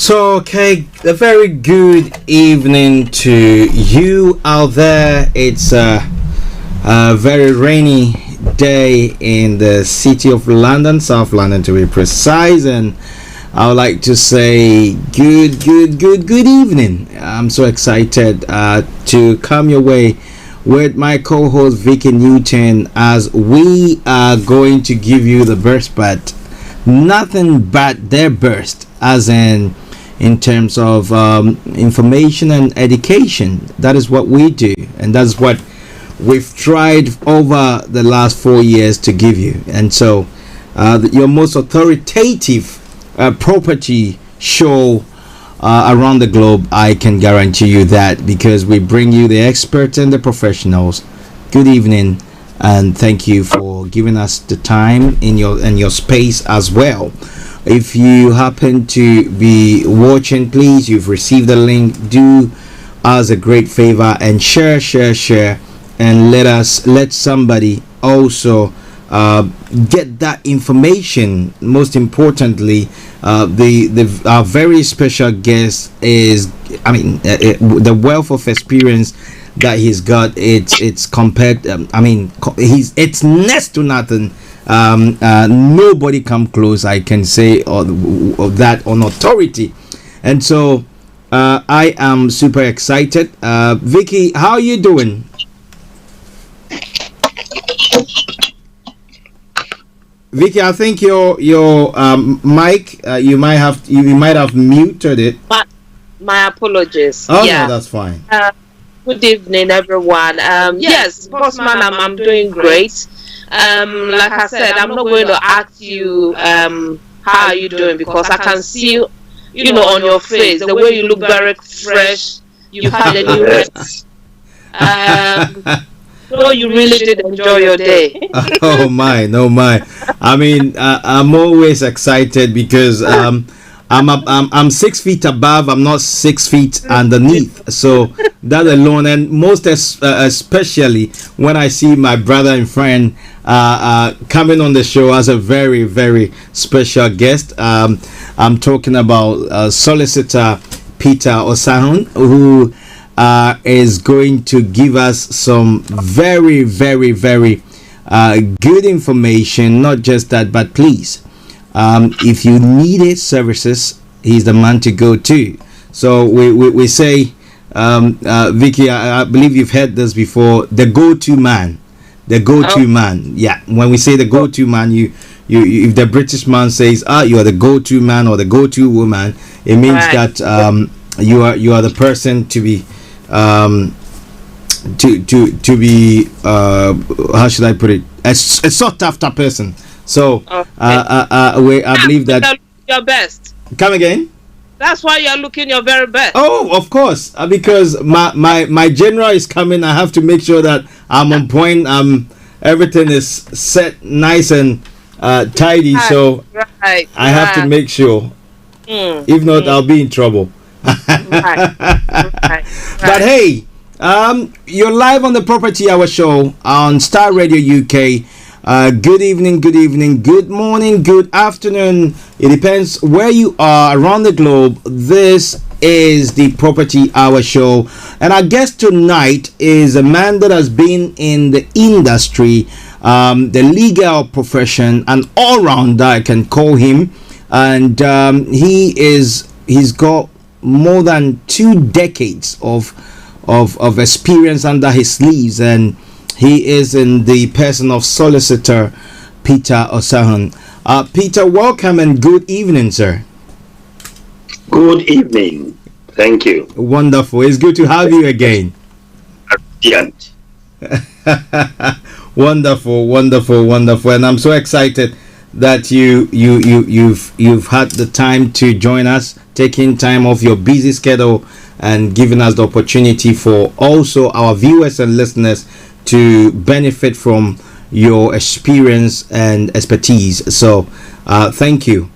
So, okay, a very good evening to you out there. It's a very rainy day in the city of London, South London to be precise, and I would like to say good evening. I'm so excited to come your way with my co-host Vicky Newton as we are going to give you the burst, but nothing but their burst, as in terms of information and education. That is what we do, and that's what we've tried over the last 4 years to give you. And so your most authoritative property show around the globe, I can guarantee you that, because we bring you the experts and the professionals. Good evening, and thank you for giving us the time in your space as well. If you happen to be watching, please, you've received the link, do us a great favor and share, and let somebody also get that information. Most importantly, our very special guest is, the wealth of experience that he's got, it's compared, it's next to nothing. Nobody come close, I can say, or that on authority. And so I am super excited. Vicky, how are you doing? Vicky, I think your mic, you might have muted it. My apologies. Oh, yeah. No, that's fine. Good evening, everyone. Yes, Bossman, I'm doing great. Like I said, I'm not going to ask you how are you doing, because I can see, on your face, the way you look very fresh. You had a new rest. So you really did enjoy your day. Oh my. I'm always excited because I'm 6 feet above. I'm not 6 feet underneath. So that alone, and most especially when I see my brother and friend coming on the show as a very, very special guest. I'm talking about Solicitor Peter Osahon, who is going to give us some very, very, very good information. Not just that, but please, if you needed services, he's the man to go to. So we say, Vicky, I believe you've heard this before, the go-to man. Man. Yeah, when we say the go-to man, you if the British man says, you are the go-to man or the go-to woman, it means that you are the person to be to be how should I put it, a sought after person. So I believe that your best. Come again. That's why you're looking your very best. Oh, of course, because my general is coming. I have to make sure that I'm on point. Everything is set nice and tidy. So I have to make sure. If not, I'll be in trouble. But hey, you're live on the Property Hour show on Star Radio UK. Good evening, good morning, good afternoon. It depends where you are around the globe. This is the Property Hour show, and our guest tonight is a man that has been in the industry, the legal profession, an all-rounder, I can call him, and he's got more than 2 decades of experience under his sleeves, and he is in the person of Solicitor Peter Osahon. Peter, welcome and good evening, sir. Good evening. Thank you. Wonderful. It's good to have you again. Brilliant. Wonderful. And I'm so excited that you've had the time to join us, taking time off your busy schedule and giving us the opportunity for also our viewers and listeners to benefit from your experience and expertise. So thank you.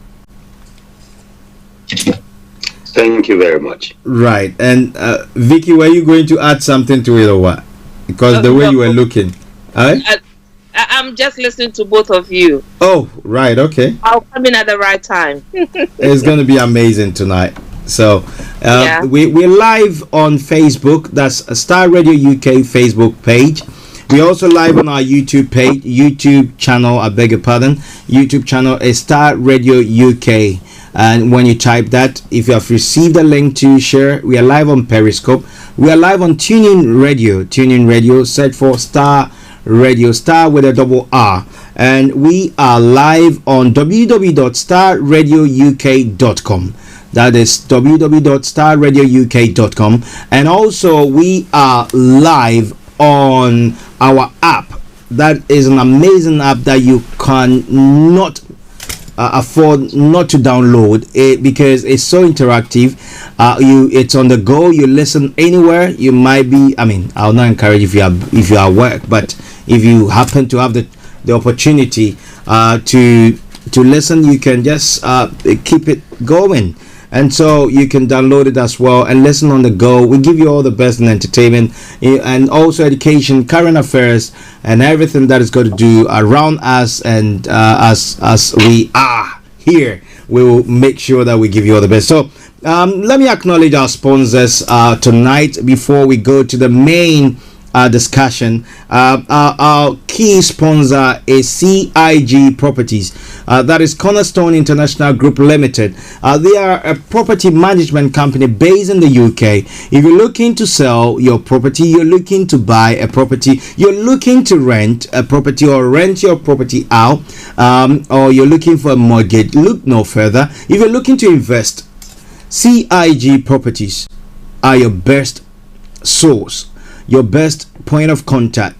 Thank you very much. Right. And Vicky, were you going to add something to it or what? Because the way you were looking. I'm just listening to both of you. Oh, right. Okay. I'll come in at the right time. It's going to be amazing tonight. So we're live on Facebook. That's a Star Radio UK Facebook page. We're also live on our YouTube channel. I beg your pardon. YouTube channel is Star Radio UK. And when you type that, if you have received a link to share, we are live on Periscope. We are live on TuneIn Radio. Search for Star Radio, Star with a double R. And we are live on www.starradiouk.com. That is www.starradiouk.com. And also we are live on our app. That is an amazing app that you cannot afford not to download it, because it's so interactive. It's on the go. You listen anywhere. You might be, I'll not encourage if you are at work, but if you happen to have the opportunity to listen, you can just keep it going. And so you can download it as well and listen on the go. We give you all the best in entertainment and also education, current affairs, and everything that is going to do around us. And as we are here, we will make sure that we give you all the best. So let me acknowledge our sponsors tonight before we go to the main discussion. Our key sponsor is CIG Properties. That is Cornerstone International Group Limited. They are a property management company based in the UK. If you're looking to sell your property, you're looking to buy a property, you're looking to rent a property or rent your property out, or you're looking for a mortgage, look no further. If you're looking to invest, CIG Properties are your best source, your best point of contact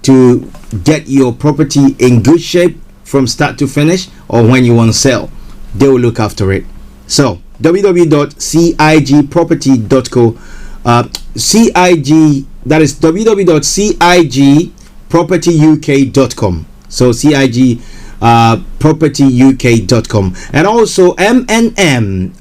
to get your property in good shape from start to finish, or when you want to sell, they will look after it. So www.cigproperty.co, CIG, that is www.cigpropertyuk.com. so CIG propertyuk.com. And also M&M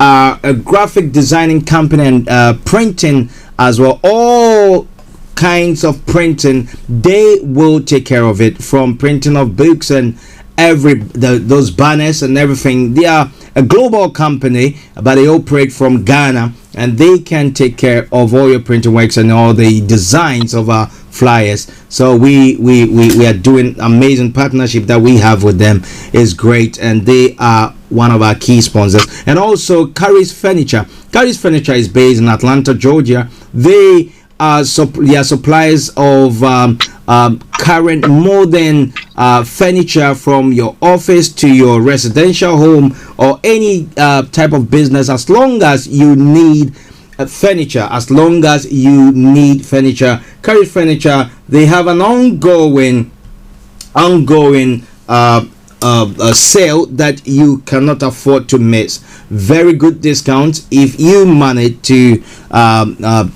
are a graphic designing company and printing as well. All kinds of printing, they will take care of it, from printing of books and those banners and everything. They are a global company, but they operate from Ghana, and they can take care of all your printing works and all the designs of our flyers. So we are doing amazing partnership that we have with them is great, and they are one of our key sponsors. And also Carrie's Furniture. Carrie's Furniture is based in Atlanta, Georgia. They are suppliers of current modern furniture, from your office to your residential home or any type of business, as long as you need furniture. Carrie's Furniture, they have an ongoing sale that you cannot afford to miss. Very good discounts. If you manage to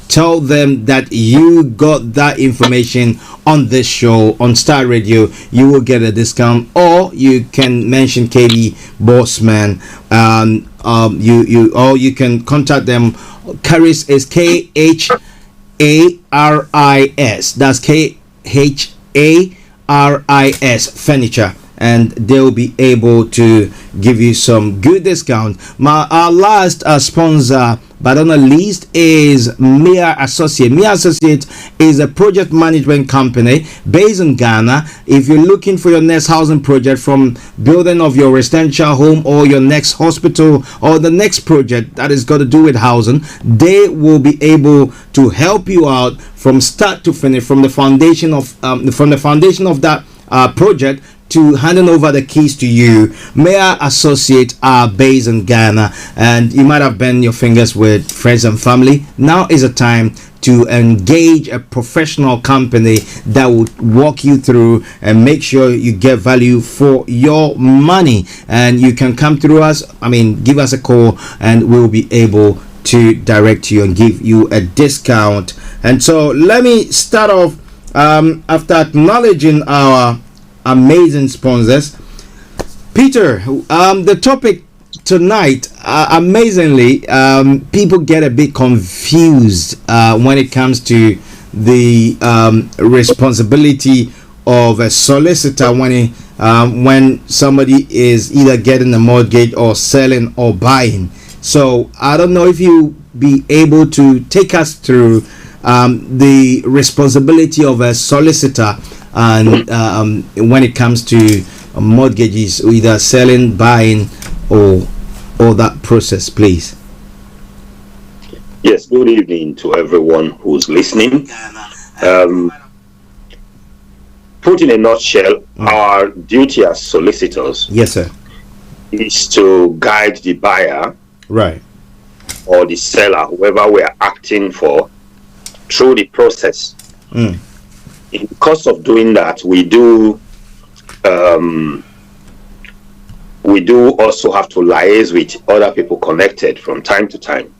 tell them that you got that information on this show on Star Radio, you will get a discount. Or you can mention KB Bossman. You can contact them. Carries is KHARIS. That's KHARIS Furniture, and they'll be able to give you some good discount. Our last sponsor, but not least, is Mia Associate. Mia Associate is a project management company based in Ghana. If you're looking for your next housing project, from building of your residential home or your next hospital or the next project that is got to do with housing, they will be able to help you out from start to finish, from the foundation of that project to handing over the keys to you. Mayor Associate are based in Ghana, and you might have burned your fingers with friends and family. Now is a time to engage a professional company that will walk you through and make sure you get value for your money. And you can come through us, give us a call, and we'll be able to direct you and give you a discount. And so let me start off after acknowledging our amazing sponsors. Peter, the topic tonight, amazingly, people get a bit confused when it comes to the responsibility of a solicitor when when somebody is either getting a mortgage or selling or buying. So I don't know if you be able to take us through the responsibility of a solicitor and when it comes to mortgages, either selling, buying, or that process, please. Yes, good evening to everyone who's listening. Put in a nutshell, our duty as solicitors, yes, sir, is to guide the buyer, right, or the seller, whoever we are acting for, through the process. In the course of doing that, we do also have to liaise with other people connected from time to time.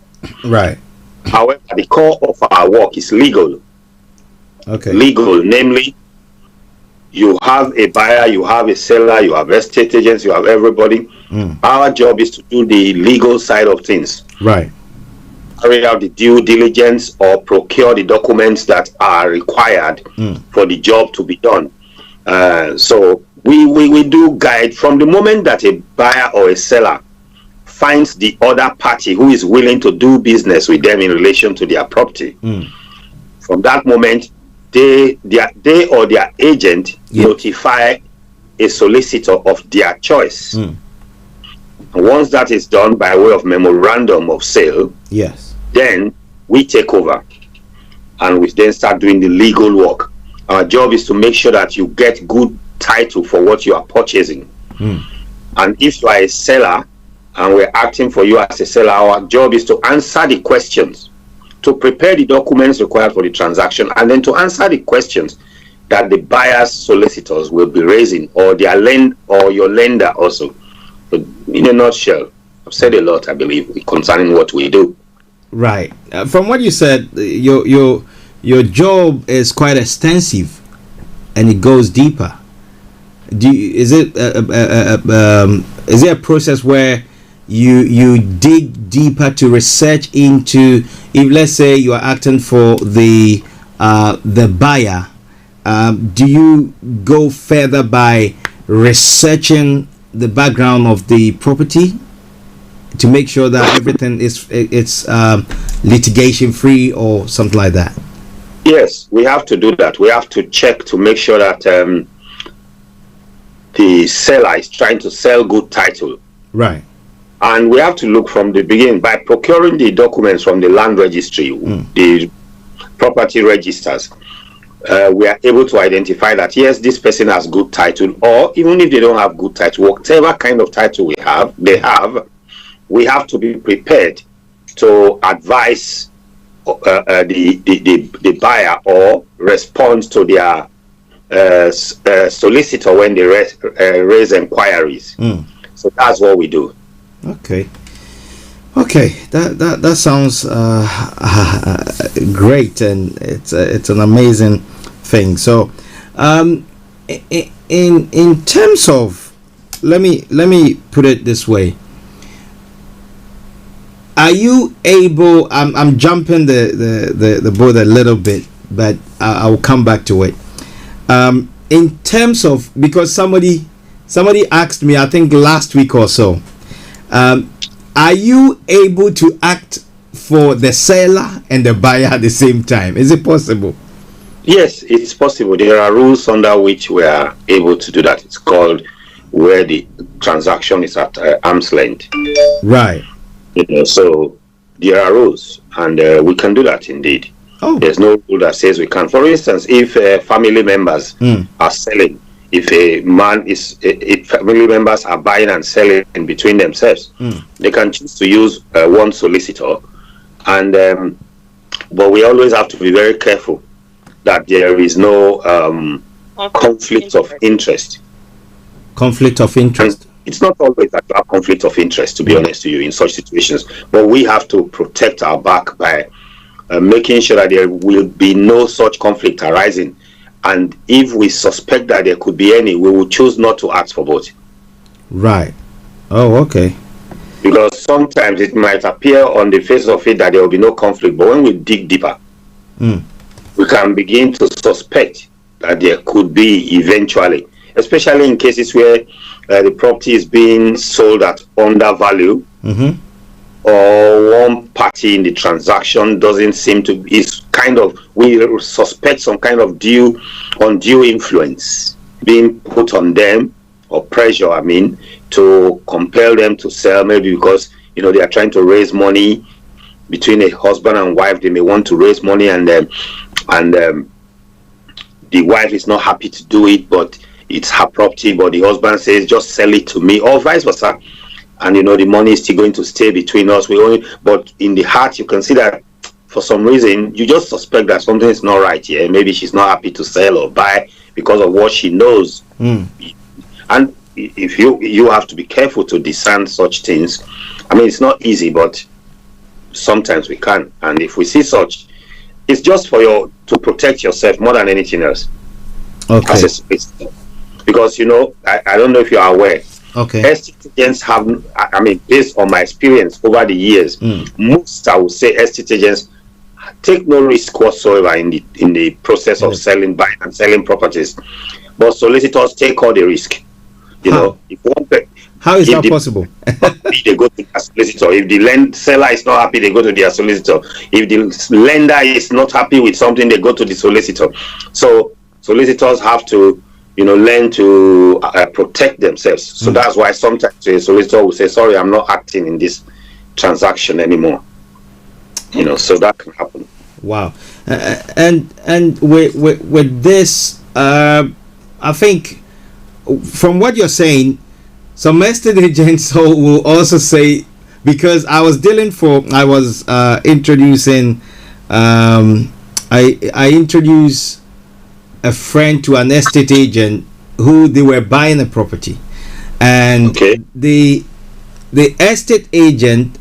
right. However, the core of our work is legal. Okay. Legal, namely, you have a buyer, you have a seller, you have estate agents, you have everybody. Our job is to do the legal side of things. Right. Carry out the due diligence or procure the documents that are required for the job to be done. So we do guide from the moment that a buyer or a seller finds the other party who is willing to do business with them in relation to their property. From that moment, they or their agent notify a solicitor of their choice. Once that is done by way of memorandum of sale, yes, then we take over and we then start doing the legal work. Our job is to make sure that you get good title for what you are purchasing. And if you are a seller and we're acting for you as a seller, our job is to answer the questions, to prepare the documents required for the transaction, and then to answer the questions that the buyer's solicitors will be raising, or your lender also. But in a nutshell, I've said a lot, I believe, concerning what we do. Right. From what you said, your job is quite extensive, and it goes deeper. Is it a process where you dig deeper to research into, if let's say you are acting for the buyer, do you go further by researching the background of the property to make sure that everything is litigation free or something like that? Yes, we have to do that. We have to check to make sure that the seller is trying to sell good title. Right. And we have to look from the beginning by procuring the documents from the land registry, the property registers. We are able to identify that, yes, this person has good title, or even if they don't have good title, whatever kind of title we have to be prepared to advise the buyer or respond to their solicitor when they raise inquiries. So that's what we do. Okay, that sounds great, and it's an amazing thing. So in terms of, let me put it this way, are you able, I'm jumping the boat a little bit, but I'll come back to it. In terms of, because somebody asked me, I think last week or so, are you able to act for the seller and the buyer at the same time? Is it possible? Yes, it's possible. There are rules under which we are able to do that. It's called where the transaction is at arm's length. Right. So there are rules, and we can do that indeed. Oh. There's no rule that says we can't. For instance, if family members are selling, if family members are buying and selling in between themselves, they can choose to use one solicitor, and but we always have to be very careful that there is no conflict of interest. Conflict of interest. And it's not always that you have conflict of interest, to be honest to you, in such situations, but we have to protect our back by making sure that there will be no such conflict arising. And if we suspect that there could be any, we will choose not to ask for both. Right. Oh, okay. Because sometimes it might appear on the face of it that there will be no conflict, but when we dig deeper, we can begin to suspect that there could be eventually, especially in cases where the property is being sold at undervalue, or one party in the transaction doesn't seem to, is kind of, we suspect some kind of undue influence being put on them, or pressure, I mean, to compel them to sell, maybe because, you know, they are trying to raise money. Between a husband and wife, they may want to raise money, and the wife is not happy to do it, but it's her property, but the husband says, just sell it to me, or vice versa. And, you know, the money is still going to stay between us. But in the heart, you can see that for some reason, you just suspect that something is not right here. Maybe she's not happy to sell or buy because of what she knows. And if you have to be careful to discern such things. I mean, it's not easy, but sometimes we can. And if we see such, it's just to protect yourself more than anything else. Okay. Because, you know, I don't know if you are aware. Okay. Estate agents have, I mean, based on my experience over the years, most, I would say, estate agents take no risk whatsoever in the process of buying and selling properties. But solicitors take all the risk. You know, how is that possible? They go to their solicitor. If the seller is not happy, they go to their solicitor. If the lender is not happy with something, they go to the solicitor. So solicitors have to, you know, learn to protect themselves. So that's why sometimes a solicitor will say, sorry, I'm not acting in this transaction anymore. You know, so that can happen. Wow. And with this, I think from what you're saying, some estate agents will also say, because I was introducing, I introduced a friend to an estate agent who they were buying a property, and the estate agent,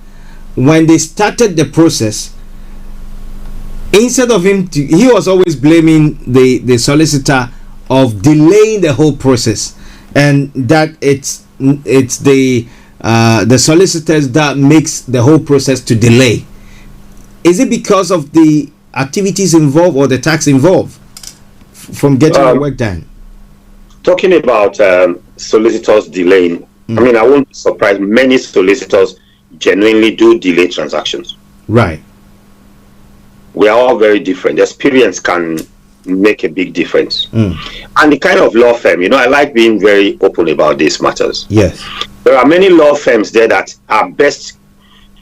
when they started the process, instead of he was always blaming the solicitor of delaying the whole process, and that it's the solicitors that makes the whole process to delay. Is it because of the activities involved or the tax involved from getting the work done? Talking about solicitors delaying, I mean, I won't be surprised. Many solicitors genuinely do delay transactions. Right. We are all very different. Experience can make a big difference. And the kind of law firm, you know, I like being very open about these matters. Yes. There are many law firms there that are best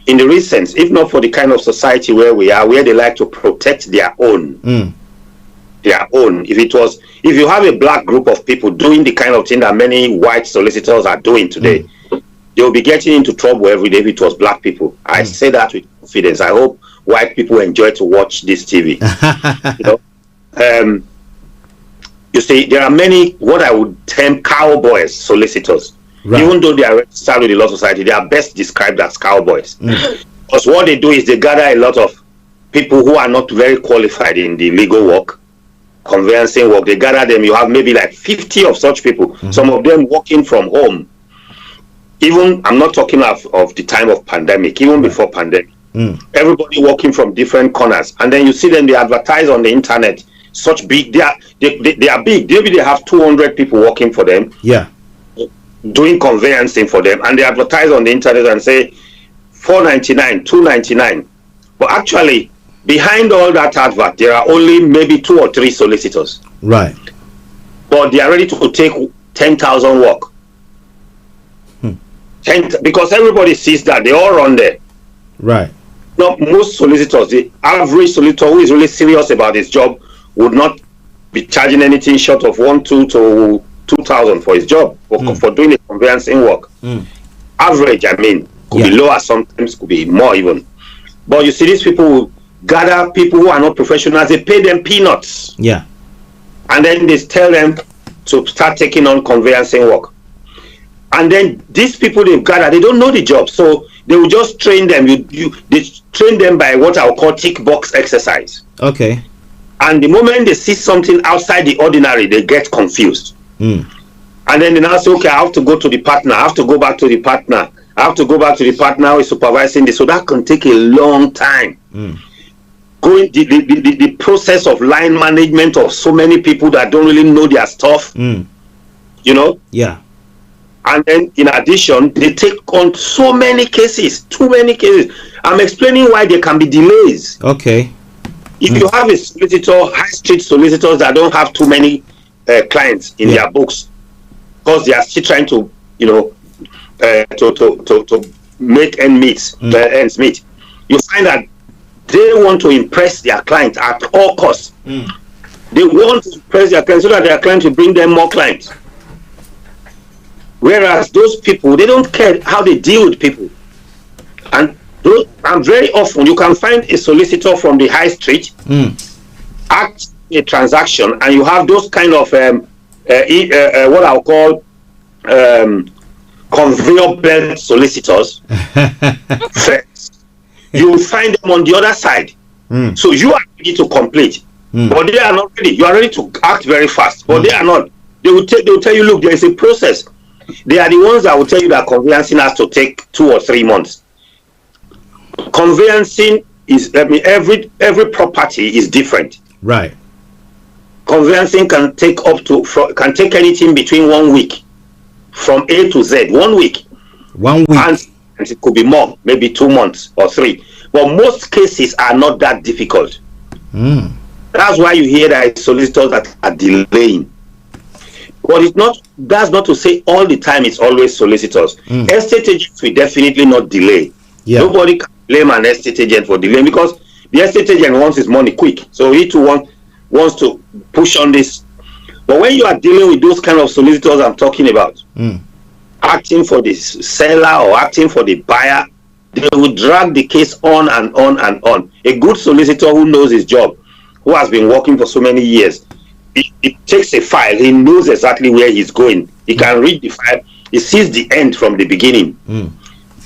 in the recent, if not for the kind of society where we are, where they like to protect their own. Their own. If you have a black group of people doing the kind of thing that many white solicitors are doing today, they will be getting into trouble every day if it was black people. I say that with confidence. I hope white people enjoy to watch this TV. You know? You see, there are many what I would term cowboys solicitors. Right. Even though they are registered with the Law Society, they are best described as cowboys. Because what they do is they gather a lot of people who are not very qualified in the legal work, conveyancing work. They gather them. You have maybe like 50 of such people, some of them working from home. Even, I'm not talking of the time of pandemic, even before pandemic. Everybody working from different corners. And then you see them, they advertise on the internet. Such big, they are big. Maybe they have 200 people working for them. Yeah. Doing conveyancing for them. And they advertise on the internet and say $4.99, $2.99. But actually, behind all that advert, there are only maybe 2 or 3 solicitors. Right. But they are ready to take 10,000 work. Because everybody sees that. They all run there. Right. Now, most solicitors, the average solicitor who is really serious about his job would not be charging anything short of 1,200 to 2,000 for his job, for doing the conveyancing work. Average, I mean, could be lower sometimes, could be more even. But you see, these people will gather people who are not professionals, they pay them peanuts. Yeah. And then they tell them to start taking on conveyancing work. And then these people they've gathered, they don't know the job, so they will just train them. They train them by what I will call tick box exercise. Okay. And the moment they see something outside the ordinary, they get confused. And then they now say, okay, I have to go to the partner. I have to go back to the partner. I have to go back to the partner who is supervising this. So that can take a long time. Going the process of line management of so many people that don't really know their stuff. you know. Yeah. And then in addition, they take on so many cases, too many cases. I'm explaining why there can be delays. Okay. If you have a solicitor, high street solicitors that don't have too many clients in their books, because they are still trying to, you know, to make ends meet, you find that they want to impress their clients at all costs. They want to impress their clients so that their clients will bring them more clients. Whereas those people, they don't care how they deal with people. And very often you can find a solicitor from the high street act a transaction, and you have those kind of what I'll call conveyor belt solicitors. You will find them on the other side. So you are ready to complete, but they are not ready. You are ready to act very fast, but they are not. They will tell you, look, there is a process. They are the ones that will tell you that conveyancing has to take 2 or 3 months. Conveyancing is, every property is different. Right. Conveyancing can take anything between 1 week, from A to Z. 1 week. 1 week. And it could be more, maybe 2 months or 3. But most cases are not that difficult. That's why you hear that solicitors that are delaying. But that's not to say all the time it's always solicitors. Estate agents will definitely not delay. Nobody can blame an estate agent for delaying, because the estate agent wants his money quick. So he too wants to push on this. But when you are dealing with those kind of solicitors I'm talking about, acting for the seller or acting for the buyer, they will drag the case on and on and on. A good solicitor who knows his job, who has been working for so many years, he takes a file, he knows exactly where he's going. He can read the file, he sees the end from the beginning.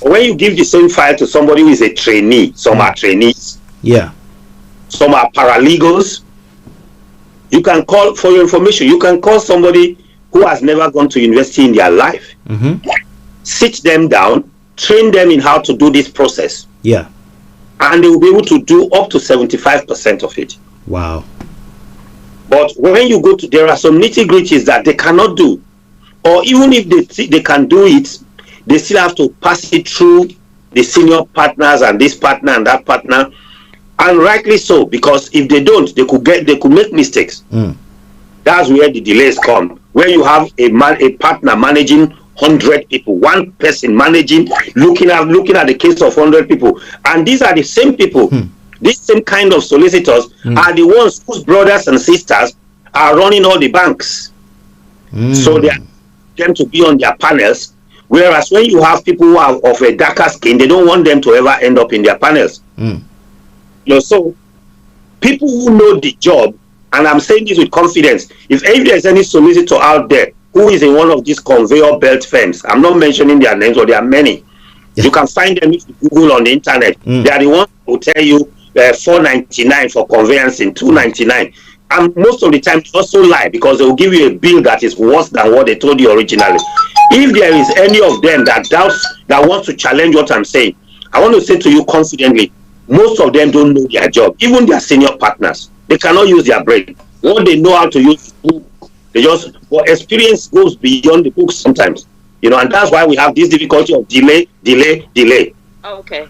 But when you give the same file to somebody who is a trainee, some are trainees, some are paralegals, you can call, for your information, you can call somebody who has never gone to university in their life, sit them down, train them in how to do this process, and they will be able to do up to 75% of it. Wow. But when you go to, there are some nitty-gritties that they cannot do, or even if they can do it, they still have to pass it through the senior partners and this partner and that partner, and rightly so, because if they don't, they could make mistakes. That's where the delays come. Where you have a partner managing 100 people, one person managing, looking at the case of 100 people, and these are the same people. These same kind of solicitors are the ones whose brothers and sisters are running all the banks. So they are them to be on their panels. Whereas when you have people who are of a darker skin, they don't want them to ever end up in their panels. You know, so people who know the job, and I'm saying this with confidence, if there's any solicitor out there who is in one of these conveyor belt firms, I'm not mentioning their names, or there are many. You can find them if you Google on the internet. They are the ones who tell you $4.99 for conveyancing, $2.99, and most of the time they also lie, because they will give you a bill that is worse than what they told you originally. If there is any of them that doubts, that wants to challenge what I'm saying, I want to say to you confidently, most of them don't know their job. Even their senior partners, they cannot use their brain. What they know how to use is book. They just, well, experience goes beyond the books sometimes, you know, and that's why we have this difficulty of delay. Okay.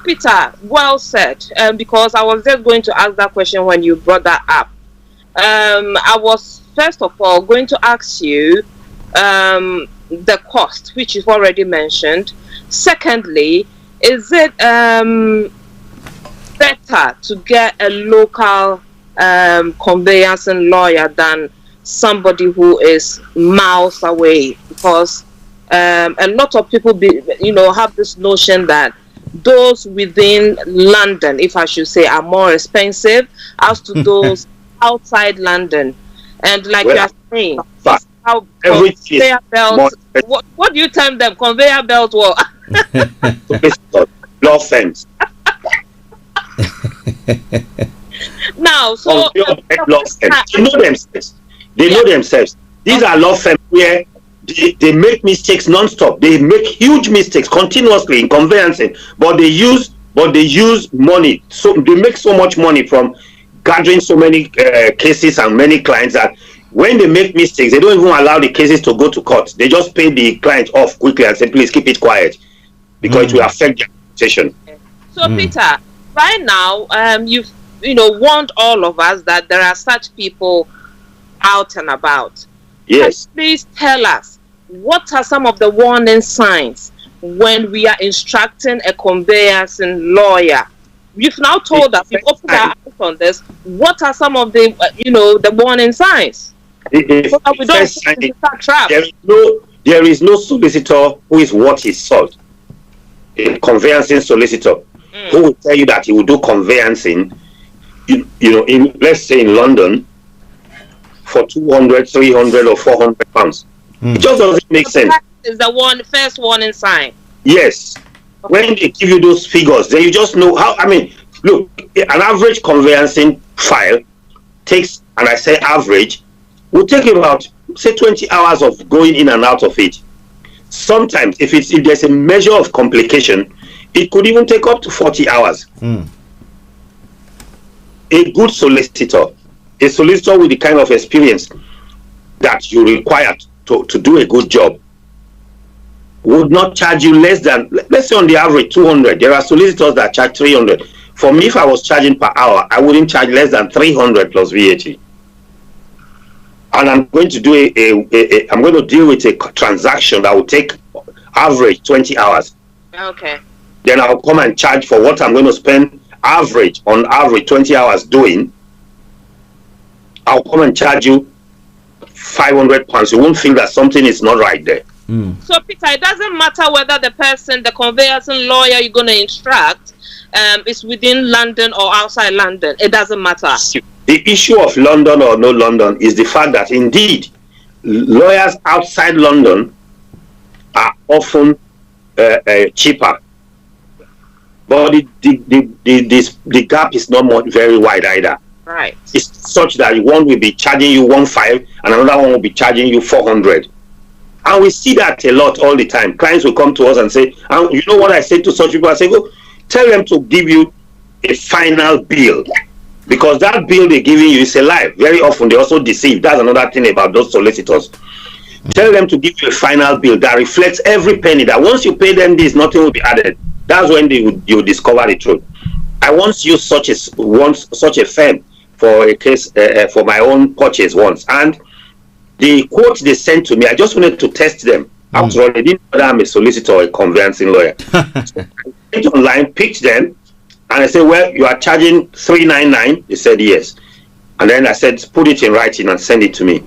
Peter, well said. Because I was just going to ask that question when you brought that up. I was first of all going to ask you the cost, which you've already mentioned. Secondly, is it better to get a local conveyancing lawyer than somebody who is miles away? Because a lot of people have this notion that those within London, if I should say, are more expensive as to those outside London. And like you are saying, how conveyor belt, what do you term them? Conveyor belt what? Law firms. Now, so they know themselves. They know themselves. These are law firms where they make mistakes non-stop. They make huge mistakes continuously in conveyancing, but they use money. So they make so much money from gathering so many cases and many clients that When they make mistakes, they don't even allow the cases to go to court. They just pay the client off quickly and say, please keep it quiet, because it will affect their reputation. So, Peter, right now, you've warned all of us that there are such people out and about. Yes. Please tell us, what are some of the warning signs when we are instructing a conveyancing lawyer? You've now told us, you've opened our eyes on this. What are some of the, the warning signs? So that we don't fall into that trap. There is no solicitor who is worth his salt. A conveyancing solicitor who will tell you that he will do conveyancing, in, let's say, in London for 200, 300 or 400 pounds. It just doesn't make sense. That is the first warning sign. Yes. Okay. When they give you those figures, then you just know how. I mean, look, an average conveyancing file takes, and I say average, will take about, say, 20 hours of going in and out of it. Sometimes, if there's a measure of complication, it could even take up to 40 hours. A good solicitor, a solicitor with the kind of experience that you require to do a good job, would not charge you less than, let's say on the average, 200. There are solicitors that charge 300. For me, if I was charging per hour, I wouldn't charge less than 300 plus VAT. And I'm going to do I'm going to deal with a transaction that will take average 20 hours. Okay. Then I'll come and charge for what I'm going to spend on average 20 hours doing. I'll come and charge you £500. You won't feel that something is not right there. So, Peter, it doesn't matter whether the conveyancing lawyer you're going to instruct is within London or outside London. It doesn't matter. The issue of London or no London is the fact that indeed lawyers outside London are often cheaper, but the gap is not very wide either. Right. It's such that one will be charging you 15 and another one will be charging you 400. And we see that a lot all the time. Clients will come to us and say, and you know what I say to such people? I say, go tell them to give you a final bill, because that bill they're giving you is a lie. Very often they also deceive. That's another thing about those solicitors. Tell them to give you a final bill that reflects every penny, that once you pay them this, nothing will be added. That's when you discover the truth. I once used such a firm for a case for my own purchase once, and the quote they sent to me, I just wanted to test them. After all, they didn't know that I'm a solicitor or a conveyancing lawyer. So I went online, picked them, and I said, well, you are charging $399. They said yes. And then I said, put it in writing and send it to me.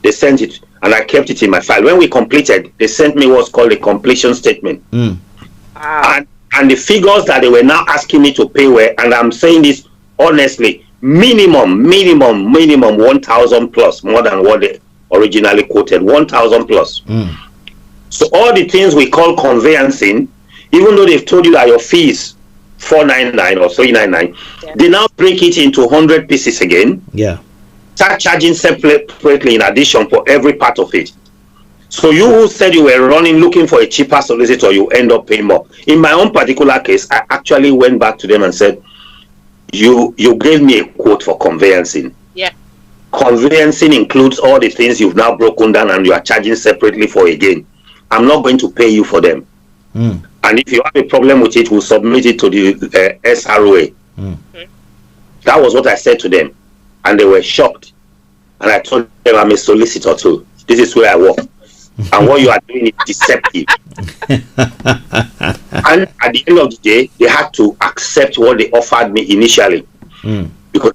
They sent it, and I kept it in my file. When we completed, they sent me what's called a completion statement. And the figures that they were now asking me to pay were, and I'm saying this honestly, minimum 1,000 plus, more than what they originally quoted, 1,000 plus. So all the things we call conveyancing, even though they've told you that your fee is 499 or 399, they now break it into 100 pieces again. Start charging separately in addition for every part of it. So you who said you were looking for a cheaper solicitor, you end up paying more. In my own particular case, I actually went back to them and said, you gave me a quote for conveyancing. Conveyancing includes all the things you've now broken down and you are charging separately for again. I'm not going to pay you for them. And if you have a problem with it, we'll submit it to the SROA. That was what I said to them. And they were shocked. And I told them I'm a solicitor too. This is where I work. And what you are doing is deceptive. And at the end of the day, they had to accept what they offered me initially. Because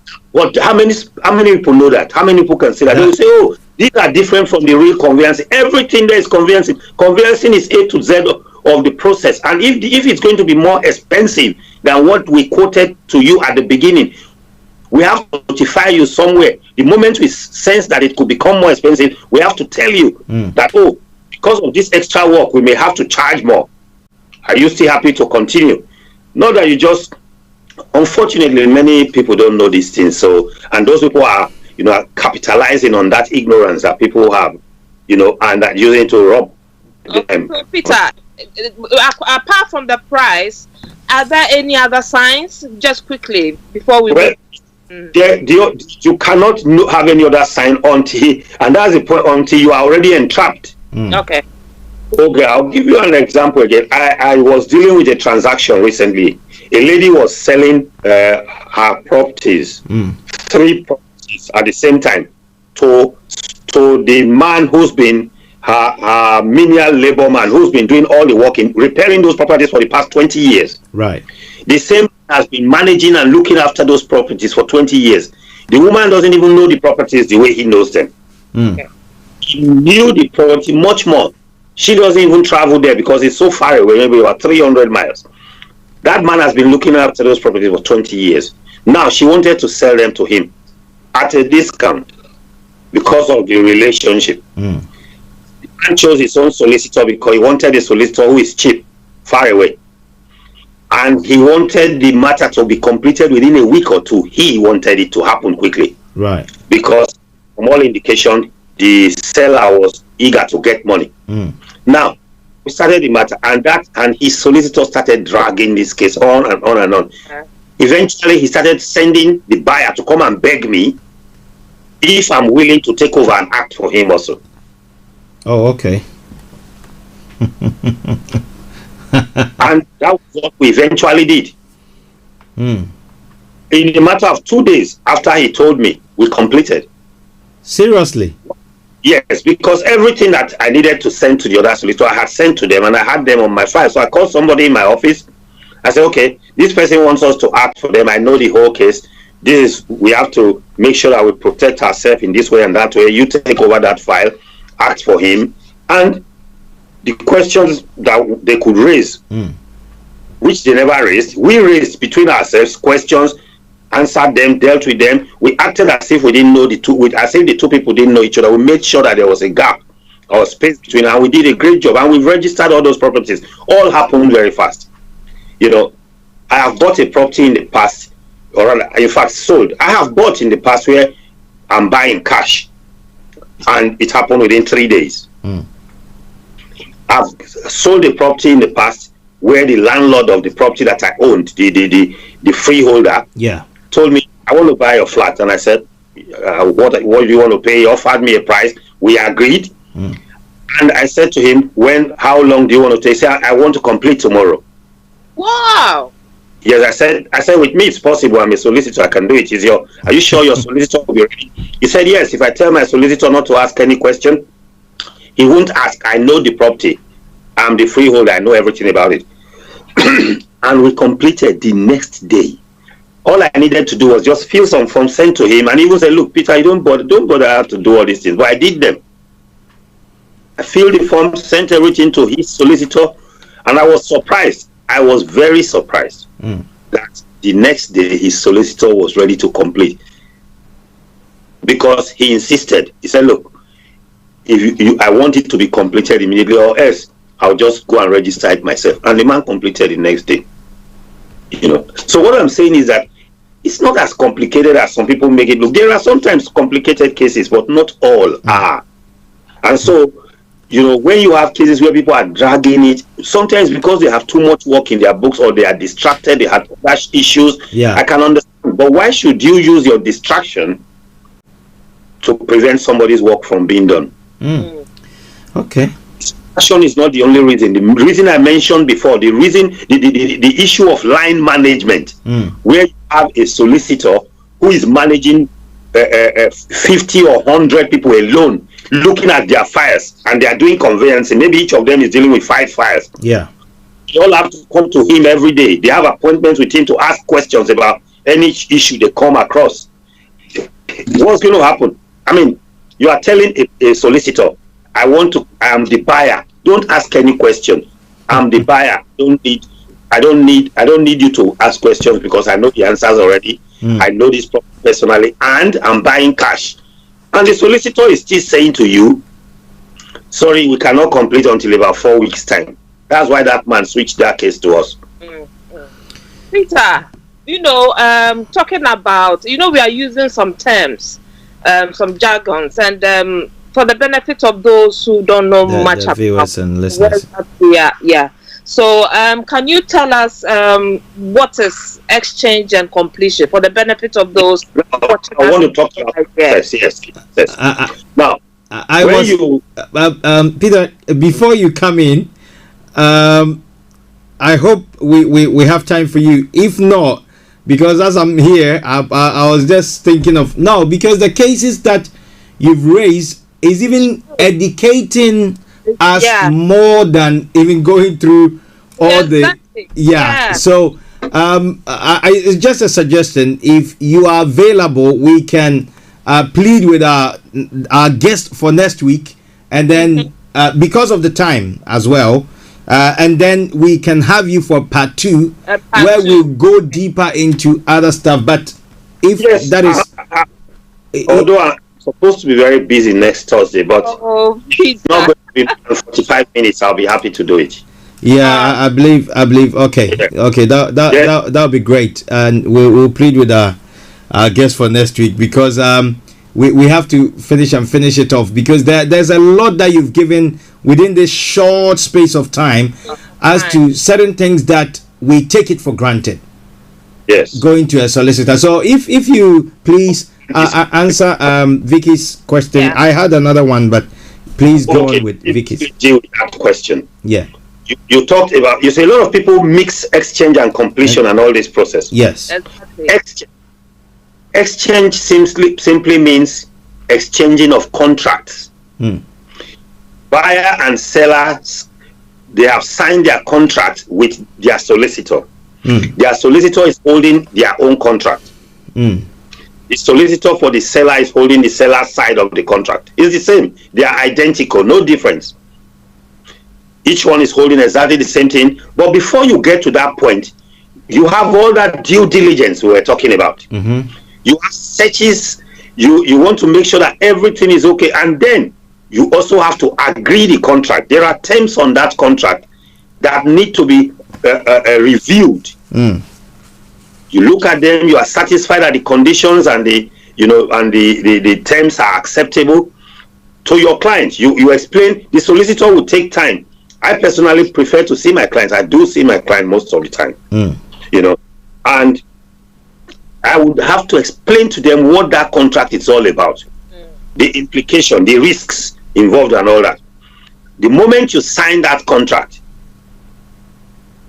how many people know that? How many people can say that? They will say, oh, these are different from the real conveyancing. Everything there is conveyancing. Conveyancing is A to Z of the process. And if it's going to be more expensive than what we quoted to you at the beginning, we have to notify you somewhere. The moment we sense that it could become more expensive, we have to tell you that, oh, because of this extra work, we may have to charge more. Are you still happy to continue? Not that you just, unfortunately, many people don't know these things. So, and those people are, are capitalizing on that ignorance that people have, and that using it to rob them. So Peter, apart from the price, are there any other signs? Just quickly before we. Well, You cannot have any other sign until, and that's the point, until you are already entrapped. Okay. Okay, I'll give you an example again. I was dealing with a transaction recently. A lady was selling her properties, 3 properties at the same time, to the man who's been her menial labor man, who's been doing all the work in repairing those properties for the past 20 years. Right. The same has been managing and looking after those properties for 20 years. The woman doesn't even know the properties the way he knows them. Okay. He knew the property much more. She doesn't even travel there because it's so far away, maybe about 300 miles. That man has been looking after those properties for 20 years. Now she wanted to sell them to him at a discount because of the relationship. The man chose his own solicitor because he wanted a solicitor who is cheap, far away. And he wanted the matter to be completed within a week or 2. He wanted it to happen quickly. Right. Because from all indication, the seller was eager to get money. Now, we started the matter, and his solicitor started dragging this case on and on and on. Eventually, he started sending the buyer to come and beg me if I'm willing to take over and act for him also. Oh, okay. And that was what we eventually did. In a matter of 2 days after he told me, we completed. Seriously? Yes, because everything that I needed to send to the other solicitor, I had sent to them, and I had them on my file. So I called somebody in my office. I said, okay, this person wants us to act for them. I know the whole case. We have to make sure that we protect ourselves in this way and that way. You take over that file, act for him. And the questions that they could raise, which they never raised, we raised between ourselves questions, answered them, dealt with them. We acted as if we didn't know as if the two people didn't know each other. We made sure that there was a gap or space between, and we did a great job. And we registered all those properties. All happened very fast. You know, I have bought a property in the past, or in fact sold. I have bought in the past where I'm buying cash, and it happened within 3 days. I've sold a property in the past where the landlord of the property that I owned, the freeholder, told me, I want to buy a flat. And I said, what do you want to pay? He offered me a price. We agreed. And I said to him, how long do you want to take? He said, I want to complete tomorrow. Wow. Yes, I said, with me it's possible. I'm a solicitor. I can do it. Are you sure your solicitor will be ready? He said, yes. If I tell my solicitor not to ask any question, he won't ask. I know the property. I'm the freeholder. I know everything about it. And we completed the next day. All I needed to do was just fill some forms, sent to him, and he would say, look, Peter, you don't bother how to do all these things. But I did them. I filled the forms, sent everything to his solicitor, and I was surprised. I was very surprised that the next day his solicitor was ready to complete, because he insisted. He said, look, I want it to be completed immediately, or else I'll just go and register it myself. And the man completed the next day. You know. So what I'm saying is that it's not as complicated as some people make it look. There are sometimes complicated cases, but not all are. And so, you know, when you have cases where people are dragging it, sometimes because they have too much work in their books, or they are distracted, they have cash issues, I can understand. But why should you use your distraction to prevent somebody's work from being done? Okay. Distraction is not the only reason. The reason I mentioned before, the issue of line management, where you have a solicitor who is managing 50 or 100 people alone, looking at their files, and they are doing conveyancing. Maybe each of them is dealing with 5 files. Yeah. They all have to come to him every day. They have appointments with him to ask questions about any issue they come across. What's going to happen? I mean, you are telling a solicitor, I am the buyer. Don't ask any question. I'm the buyer. I don't need you to ask questions, because I know the answers already. I know this personally, and I'm buying cash. And the solicitor is still saying to you, sorry, we cannot complete until about 4 weeks' time. That's why that man switched that case to us. Peter, you know, talking about, you know, we are using some terms, some jargons, and for the benefit of those who don't know much about viewers and listeners. So, can you tell us what is exchange and completion for the benefit of those? I want to talk about process. Yes. Now, Peter, before you come in, I hope we have time for you. If not, because as I'm here, I was just thinking of no, because the cases that you've raised is even educating us more than even going through all So it's just a suggestion. If you are available, we can plead with our guest for next week, and then because of the time as well. And then we can have you for part 2, where we'll go deeper into other stuff. But if that is, although I'm supposed to be very busy next Thursday, but it's not going to be 45 minutes. I'll be happy to do it. Yeah, I believe. Okay, that'll be great, and we'll plead with our guest for next week, because we have to finish it off, because there's a lot that you've given within this short space of time as to certain things that we take it for granted. Yes. Going to a solicitor. So if you please answer Vicky's question. Yeah. I had another one, but please go on with Vicky's. Deal with that question. Yeah. You talked about, you say a lot of people mix exchange and completion and all this process. Yes. Exchange simply means exchanging of contracts. Buyer and sellers, they have signed their contract with their solicitor. Their solicitor is holding their own contract. The solicitor for the seller is holding the seller's side of the contract. It's the same. They are identical, no difference. Each one is holding exactly the same thing. But before you get to that point, you have all that due diligence we were talking about. You have searches. You want to make sure that everything is okay, and then you also have to agree the contract. There are terms on that contract that need to be reviewed. You look at them. You are satisfied that the conditions and the terms are acceptable to your client. You explain. The solicitor will take time. I personally prefer to see my clients. I do see my client most of the time. And I would have to explain to them what that contract is all about, the implication, the risks involved, and all that. The moment you sign that contract,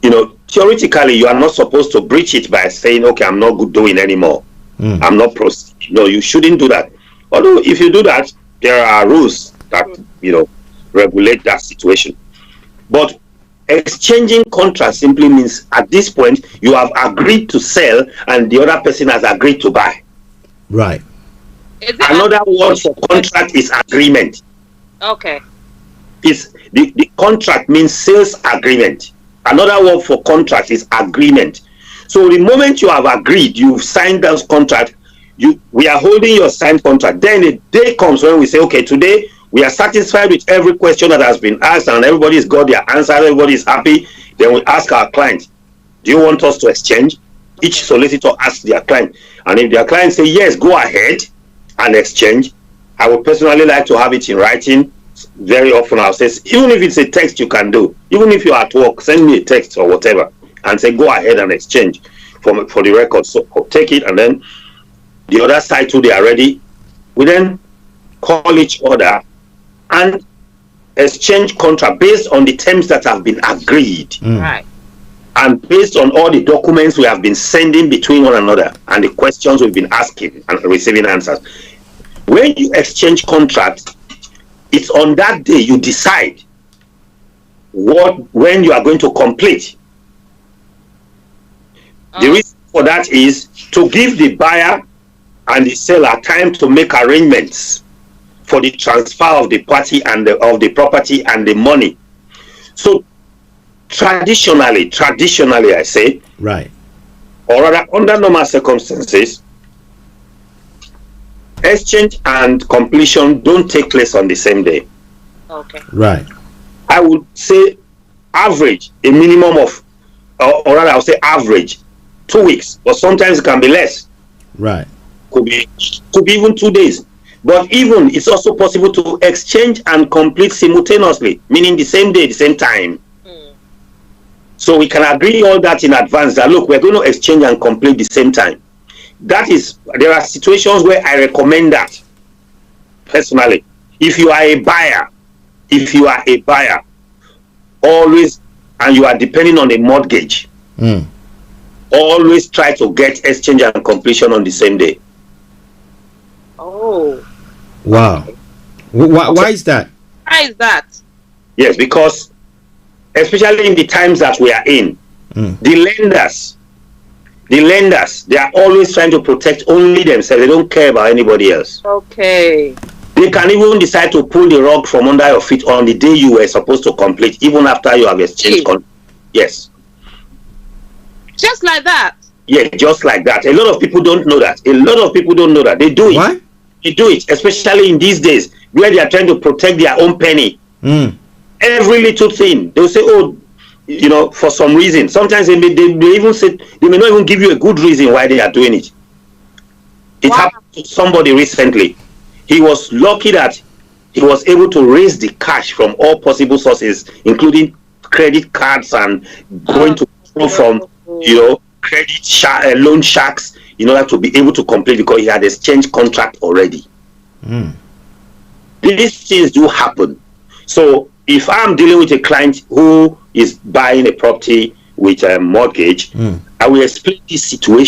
theoretically, you are not supposed to breach it by saying, "Okay, I'm not good doing anymore. I'm not proceeding." No, you shouldn't do that. Although, if you do that, there are rules that regulate that situation. But exchanging contracts simply means at this point you have agreed to sell and the other person has agreed to buy. Right. Another word for contract is agreement. Okay. It's the contract means sales agreement. Another word for contract is agreement. So the moment you have agreed, you've signed that contract, we are holding your signed contract. Then the day comes when we say, okay, today we are satisfied with every question that has been asked and everybody's got their answer, everybody's happy. Then we ask our client, do you want us to exchange? Each solicitor asks their client. And if their client say, yes, go ahead and exchange, I would personally like to have it in writing. Very often I'll say, even if it's a text you can do, even if you're at work, send me a text or whatever and say, go ahead and exchange for the record. So I'll take it, and then the other side too, they are ready. We then call each other and exchange contract based on the terms that have been agreed. Right. And based on all the documents we have been sending between one another and the questions we've been asking and receiving answers. When you exchange contract, it's on that day you decide when you are going to complete. The reason for that is to give the buyer and the seller time to make arrangements for the transfer of the party and of the property and the money. So traditionally I say, right, or rather under normal circumstances, exchange and completion don't take place on the same day. Okay. Right. I would say average, a minimum of, or rather I would say average, 2 weeks, but sometimes it can be less. Right. Could be even 2 days. But even it's also possible to exchange and complete simultaneously, meaning the same day, the same time. So we can agree all that in advance that look, we're going to exchange and complete the same time. That is, there are situations where I recommend that personally. If you are a buyer, always, and you are depending on a mortgage, always try to get exchange and completion on the same day. Oh. Wow. Why is that? Why is that? Yes, because especially in the times that we are in, the lenders, they are always trying to protect only themselves. They don't care about anybody else. Okay. They can even decide to pull the rug from under your feet on the day you were supposed to complete, even after you have exchanged. Yes. Just like that? Yeah, just like that. A lot of people don't know that. They do it. What? They do it, especially in these days where they are trying to protect their own penny. Every little thing, they'll say, oh, you know, for some reason. Sometimes they may even say, they may not even give you a good reason why they are doing it. It happened to somebody recently. He was lucky that he was able to raise the cash from all possible sources, including credit cards and going to borrow from, you know, loan sharks in order to be able to complete because he had exchanged contract already. These things do happen. So if I'm dealing with a client who is buying a property with a mortgage, I will explain this situation